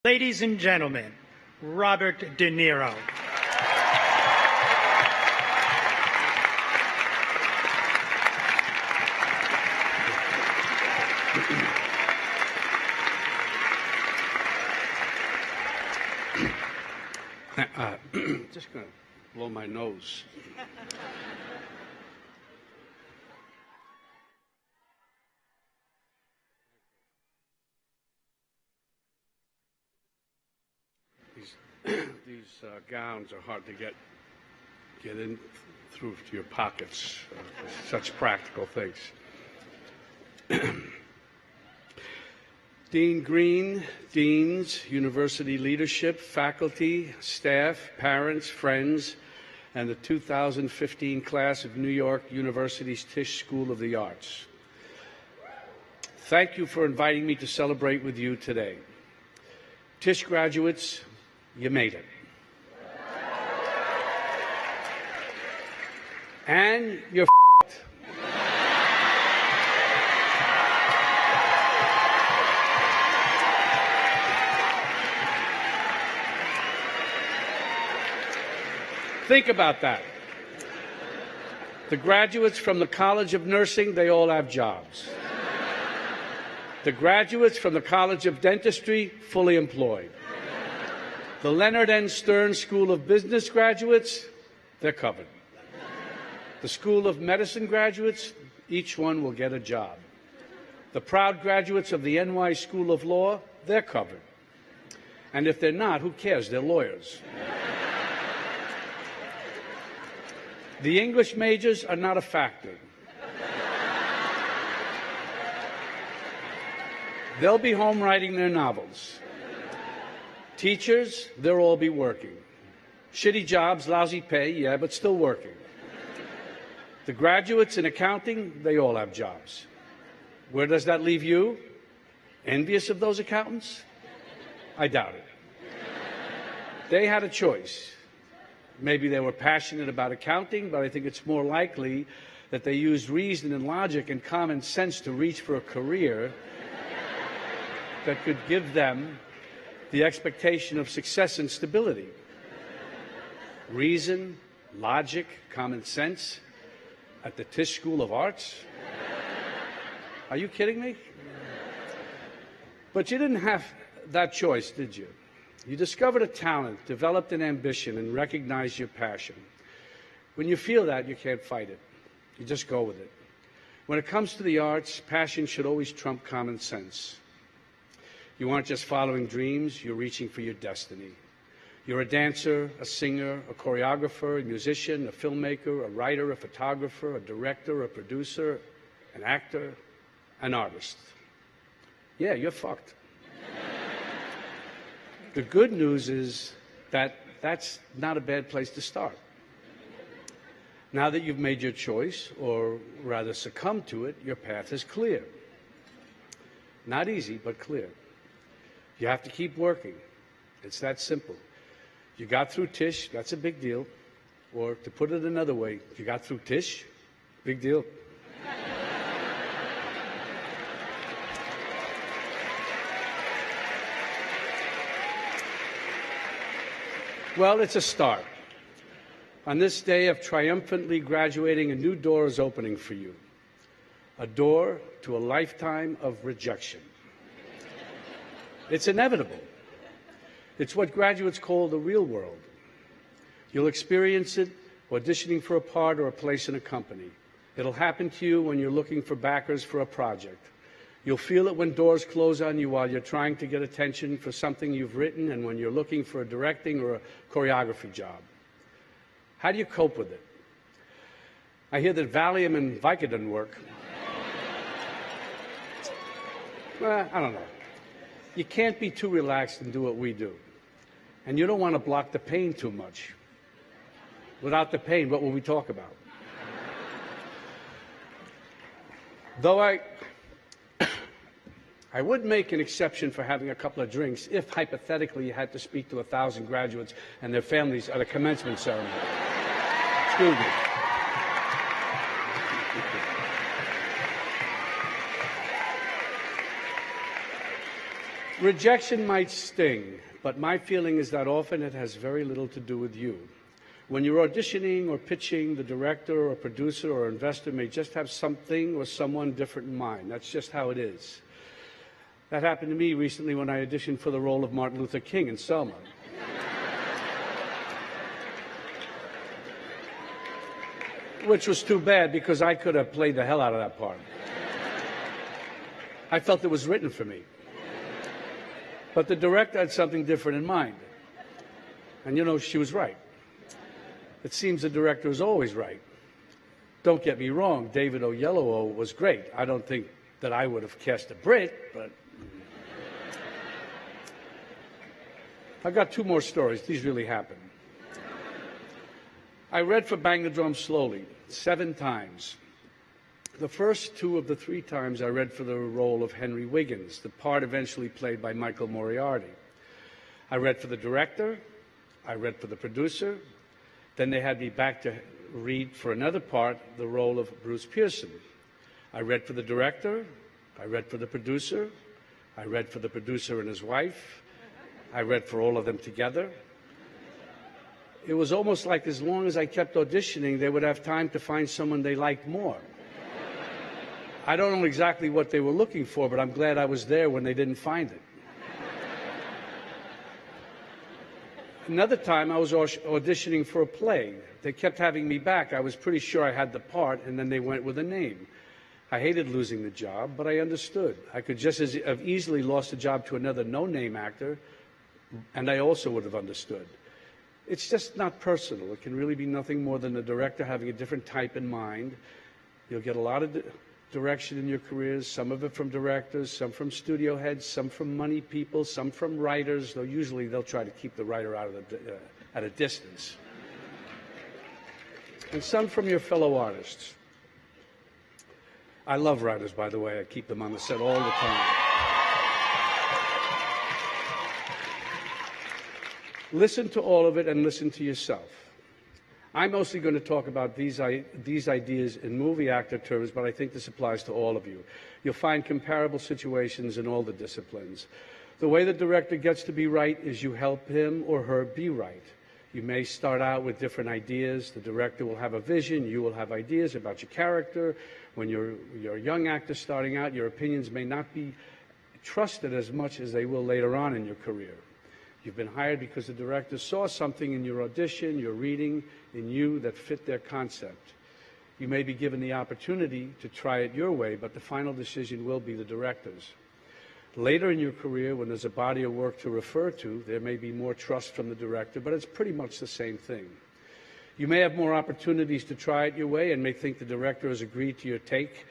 Ladies and gentlemen, Robert De Niro. Just going to blow my nose. These gowns are hard to get in through to your pockets. Such practical things. Dean Green, deans, university leadership, faculty, staff, parents, friends, and the 2015 class of New York University's Tisch School of the Arts. Thank you for inviting me to celebrate with you today. Tisch graduates, you made it. And you're f***ed. Think about that. The graduates from the College of Nursing, they all have jobs. The graduates from the College of Dentistry, fully employed. The Leonard N. Stern School of Business graduates, they're covered. The School of Medicine graduates, each one will get a job. The proud graduates of the NYU School of Law, they're covered. And if they're not, who cares? They're lawyers. The English majors are not a factor. They'll be home writing their novels. Teachers, they'll all be working. Shitty jobs, lousy pay, yeah, but still working. The graduates in accounting, they all have jobs. Where does that leave you? Envious of those accountants? I doubt it. They had a choice. Maybe they were passionate about accounting, but I think it's more likely that they used reason and logic and common sense to reach for a career that could give them the expectation of success and stability. Reason, logic, common sense at the Tisch School of Arts? Are you kidding me? But you didn't have that choice, did you? You discovered a talent, developed an ambition, and recognized your passion. When you feel that, you can't fight it. You just go with it. When it comes to the arts, passion should always trump common sense. You aren't just following dreams, you're reaching for your destiny. You're a dancer, a singer, a choreographer, a musician, a filmmaker, a writer, a photographer, a director, a producer, an actor, an artist. Yeah, you're fucked. The good news is that that's not a bad place to start. Now that you've made your choice, or rather succumbed to it, your path is clear. Not easy, but clear. You have to keep working. It's that simple. You got through Tisch, that's a big deal. Or to put it another way, you got through Tisch, big deal. Well, it's a start. On this day of triumphantly graduating, a new door is opening for you. A door to a lifetime of rejection. It's inevitable. It's what graduates call the real world. You'll experience it auditioning for a part or a place in a company. It'll happen to you when you're looking for backers for a project. You'll feel it when doors close on you while you're trying to get attention for something you've written and when you're looking for a directing or a choreography job. How do you cope with it? I hear that Valium and Vicodin work. Well, I don't know. You can't be too relaxed and do what we do. And you don't want to block the pain too much. Without the pain, what will we talk about? Though I would make an exception for having a couple of drinks if, hypothetically, you had to speak to 1,000 graduates and their families at a commencement ceremony. Excuse me. Rejection might sting, but my feeling is that often it has very little to do with you. When you're auditioning or pitching, the director or producer or investor may just have something or someone different in mind. That's just how it is. That happened to me recently when I auditioned for the role of Martin Luther King in Selma. Which was too bad because I could have played the hell out of that part. I felt it was written for me. But the director had something different in mind. And you know, she was right. It seems the director is always right. Don't get me wrong, David Oyelowo was great. I don't think that I would have cast a Brit, but... I've got two more stories. These really happened. I read for Bang the Drum Slowly 7 times. The first 2 of the 3 times I read for the role of Henry Wiggins, the part eventually played by Michael Moriarty. I read for the director, I read for the producer, then they had me back to read for another part, the role of Bruce Pearson. I read for the director, I read for the producer, I read for the producer and his wife, I read for all of them together. It was almost like as long as I kept auditioning, they would have time to find someone they liked more. I don't know exactly what they were looking for, but I'm glad I was there when they didn't find it. Another time, I was auditioning for a play. They kept having me back. I was pretty sure I had the part, and then they went with a name. I hated losing the job, but I understood. I could just as have easily lost the job to another no-name actor, and I also would have understood. It's just not personal. It can really be nothing more than the director having a different type in mind. You'll get a lot of direction in your careers, some of it from directors, some from studio heads, some from money people, some from writers, though usually they'll try to keep the writer out of at a distance. And some from your fellow artists. I love writers, by the way. I keep them on the set all the time. Listen to all of it and listen to yourself. I'm mostly going to talk about these ideas in movie actor terms, but I think this applies to all of you. You'll find comparable situations in all the disciplines. The way the director gets to be right is you help him or her be right. You may start out with different ideas. The director will have a vision. You will have ideas about your character. When you're a young actor starting out, your opinions may not be trusted as much as they will later on in your career. You've been hired because the director saw something in your audition, your reading, in you that fit their concept. You may be given the opportunity to try it your way, but the final decision will be the director's. Later in your career, when there's a body of work to refer to, there may be more trust from the director, but it's pretty much the same thing. You may have more opportunities to try it your way and may think the director has agreed to your take,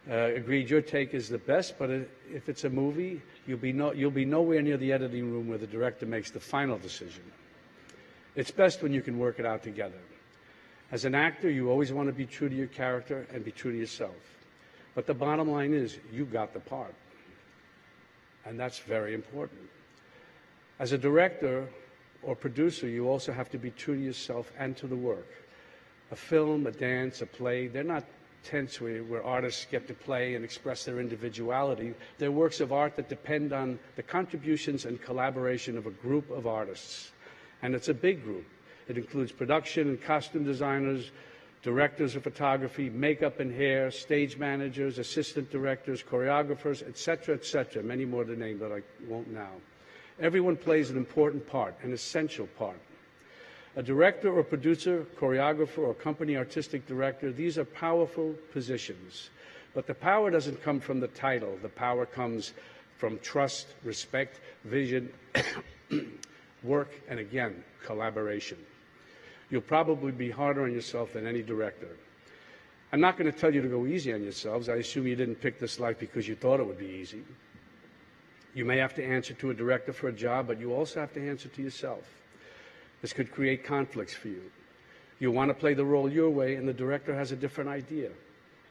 your take is the best, but if it's a movie, you'll be nowhere near the editing room where the director makes the final decision. It's best when you can work it out together. As an actor, you always want to be true to your character and be true to yourself. But the bottom line is, you got the part. And that's very important. As a director or producer, you also have to be true to yourself and to the work. A film, a dance, a play, they're not tents where artists get to play and express their individuality. They're works of art that depend on the contributions and collaboration of a group of artists. And it's a big group. It includes production and costume designers, directors of photography, makeup and hair, stage managers, assistant directors, choreographers, etc., many more to name that I won't now. Everyone plays an important part, an essential part. A director or producer, choreographer, or company artistic director, these are powerful positions. But the power doesn't come from the title. The power comes from trust, respect, vision, work, and again, collaboration. You'll probably be harder on yourself than any director. I'm not going to tell you to go easy on yourselves. I assume you didn't pick this life because you thought it would be easy. You may have to answer to a director for a job, but you also have to answer to yourself. This could create conflicts for you. You want to play the role your way, and the director has a different idea.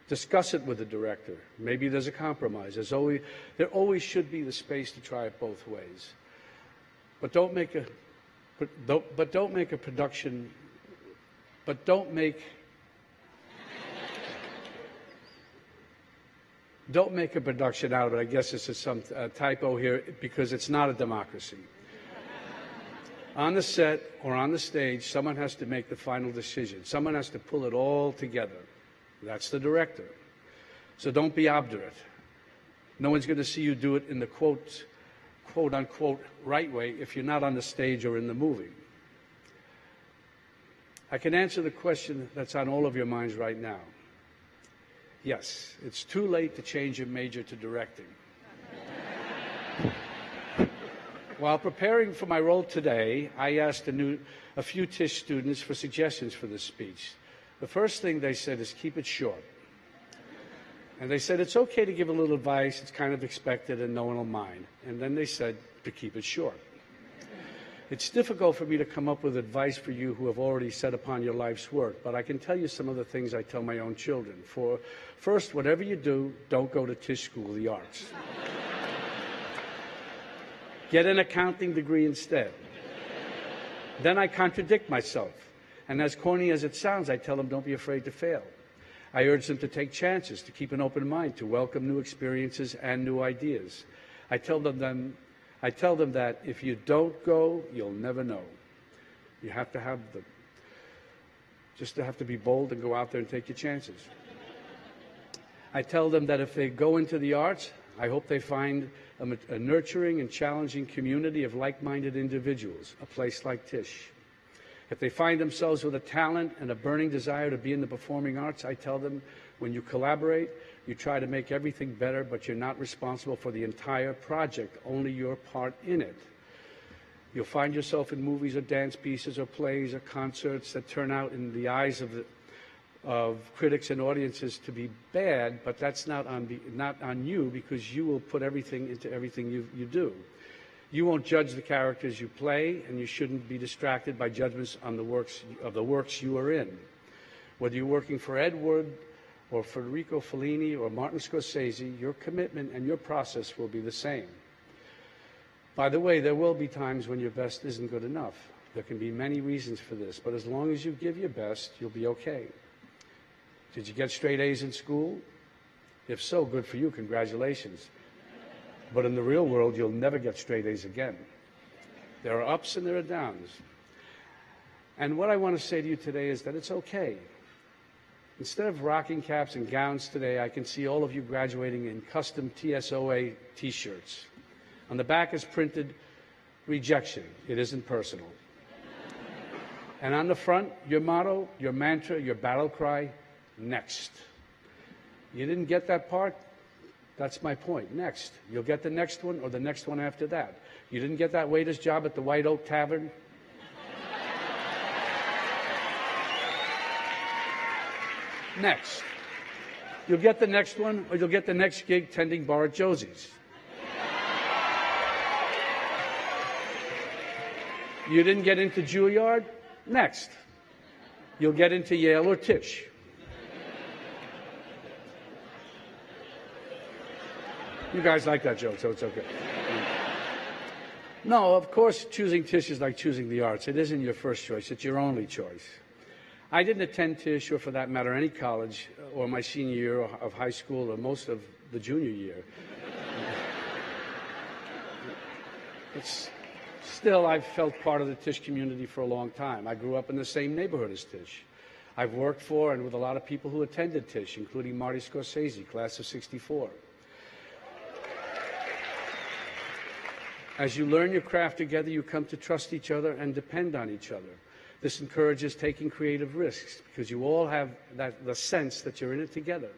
Discuss it with the director. Maybe there's a compromise. There always should be the space to try it both ways. But don't make a production. But don't make. Don't make a production out of it. I guess this is some typo here because it's not a democracy. On the set or on the stage, someone has to make the final decision. Someone has to pull it all together. That's the director. So don't be obdurate. No one's going to see you do it in the quote unquote right way if you're not on the stage or in the movie. I can answer the question that's on all of your minds right now. Yes, it's too late to change your major to directing. While preparing for my role today, I asked a few Tisch students for suggestions for this speech. The first thing they said is keep it short. And they said it's okay to give a little advice, it's kind of expected and no one will mind. And then they said to keep it short. It's difficult for me to come up with advice for you who have already set upon your life's work, but I can tell you some of the things I tell my own children. First, whatever you do, don't go to Tisch School of the Arts. Get an accounting degree instead. Then I contradict myself. And as corny as it sounds, I tell them don't be afraid to fail. I urge them to take chances, to keep an open mind, to welcome new experiences and new ideas. I tell them that if you don't go, you'll never know. You have to have have to be bold and go out there and take your chances. I tell them that if they go into the arts, I hope they find a nurturing and challenging community of like-minded individuals, a place like Tisch. If they find themselves with a talent and a burning desire to be in the performing arts, I tell them when you collaborate, you try to make everything better, but you're not responsible for the entire project, only your part in it. You'll find yourself in movies or dance pieces or plays or concerts that turn out in the eyes of critics and audiences to be bad, but that's not on you because you will put everything into everything you do. You won't judge the characters you play, and you shouldn't be distracted by judgments on the works you are in. Whether you're working for Ed Wood or Federico Fellini or Martin Scorsese, your commitment and your process will be the same. By the way, there will be times when your best isn't good enough. There can be many reasons for this, but as long as you give your best, you'll be okay. Did you get straight A's in school? If so, good for you, congratulations. But in the real world, you'll never get straight A's again. There are ups and there are downs. And what I want to say to you today is that it's okay. Instead of rocking caps and gowns today, I can see all of you graduating in custom TSOA t-shirts. On the back is printed, rejection, it isn't personal. And on the front, your motto, your mantra, your battle cry, next. You didn't get that part? That's my point. Next. You'll get the next one or the next one after that. You didn't get that waiter's job at the White Oak Tavern? Next. You'll get the next one or you'll get the next gig tending bar at Josie's. You didn't get into Juilliard? Next. You'll get into Yale or Tisch. You guys like that joke, so it's okay. No, of course, choosing Tisch is like choosing the arts. It isn't your first choice. It's your only choice. I didn't attend Tisch, or for that matter, any college, or my senior year of high school, or most of the junior year. Still, I've felt part of the Tisch community for a long time. I grew up in the same neighborhood as Tisch. I've worked for and with a lot of people who attended Tisch, including Marty Scorsese, class of '64. As you learn your craft together, you come to trust each other and depend on each other. This encourages taking creative risks because you all have the sense that you're in it together.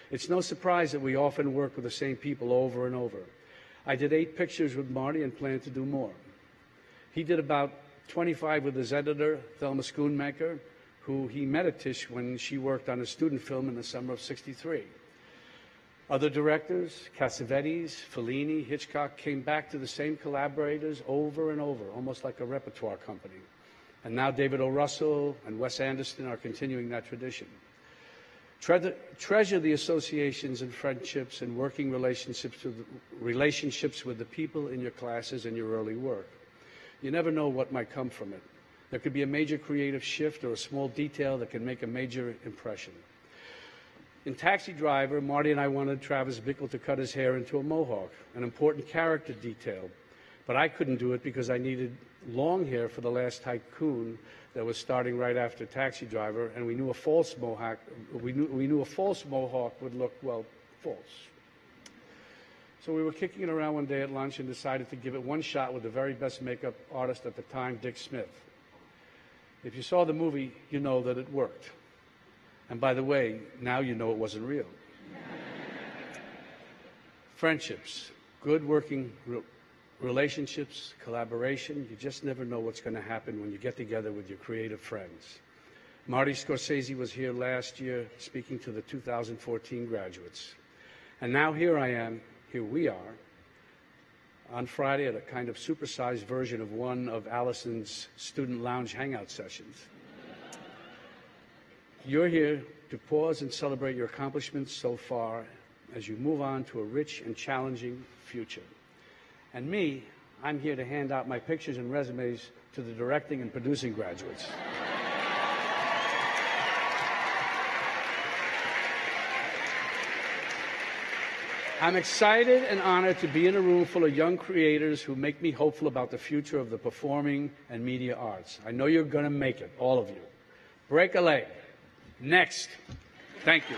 It's no surprise that we often work with the same people over and over. I did 8 pictures with Marty and plan to do more. He did about 25 with his editor, Thelma Schoonmaker, who he met at Tisch when she worked on a student film in the summer of '63. Other directors, Cassavetes, Fellini, Hitchcock, came back to the same collaborators over and over, almost like a repertoire company. And now David O. Russell and Wes Anderson are continuing that tradition. Treasure the associations and friendships and working relationships with the people in your classes and your early work. You never know what might come from it. There could be a major creative shift or a small detail that can make a major impression. In Taxi Driver, Marty and I wanted Travis Bickle to cut his hair into a mohawk, an important character detail. But I couldn't do it because I needed long hair for The Last Tycoon that was starting right after Taxi Driver, and we knew a false mohawk would look, well, false. So we were kicking it around one day at lunch and decided to give it one shot with the very best makeup artist at the time, Dick Smith. If you saw the movie, you know that it worked. And by the way, now you know it wasn't real. Friendships, good working relationships, collaboration, you just never know what's going to happen when you get together with your creative friends. Marty Scorsese was here last year speaking to the 2014 graduates. And now here we are, on Friday at a kind of supersized version of one of Allison's student lounge hangout sessions. You're here to pause and celebrate your accomplishments so far as you move on to a rich and challenging future. And me, I'm here to hand out my pictures and resumes to the directing and producing graduates. I'm excited and honored to be in a room full of young creators who make me hopeful about the future of the performing and media arts. I know you're going to make it, all of you. Break a leg. Next. Thank you.